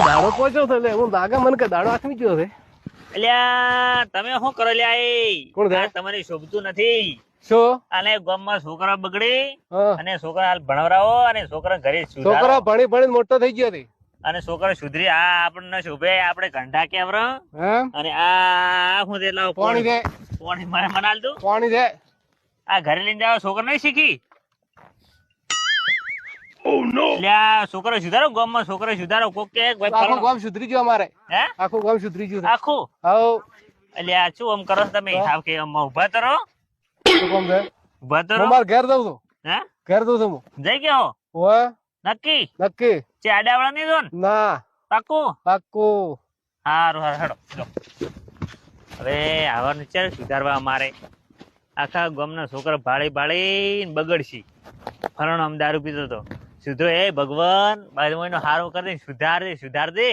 દાડો પહોંચ્યો છે એટલે હું લાગે મને કે દાડો આથમી ગયો છે. અલ્યા તમે શું કરો લ્યા એ કોણ છે? આ તમારે શોભતું નથી. શું? અને ગામમાં છોકરા બગડી હા. અને છોકરા હાલ ભણાવરાવો અને છોકરા ઘરે સુધારો છોકરો ભણી ભણીને મોટો થઈ ગયો છે. અને છોકરા સુધરી આ આપણને શોભે આપણે ઘંટા કેવર એમ? અને આ હું તે લાવ પાણી દે, પાણી મને મનાલ તું પાણી દે. આ ઘરે લઈને જાવ છોકરા નહીં શીખી. લ્યા છોકરો સુધારો ગામમાં છોકરો સુધારો કોક કે ભાઈ આખું ફલાણો. ગામ સુધરી ગયું અમારે. હે આખું ગામ સુધરી ગયું છે. આખું હાઉ. અલ્યા શું આમ કરો છો તમે હા. સાવ કે આમ ઉભા તો રહો શું કામ છે? ઉભા તો હું રહો મારે ઘેર દઉં છું. હે ઘેર દઉં છું હું. જઈ ગયો ઓય, નક્કી નક્કી. છે આડાવાળા નહીં દો ને ના, પાકું પાક્કું. હારું હારું હેડો લો. હવે આવા વિચાર સુધારવા અમારે આખા ગામના છોકરા ભાળી ભાળી બગડશી. ફરણો આમ દારૂ પીતો હતો સુધરો એ ભગવાન બાજુ હારો કરી દે સુધાર દે સુધાર દે.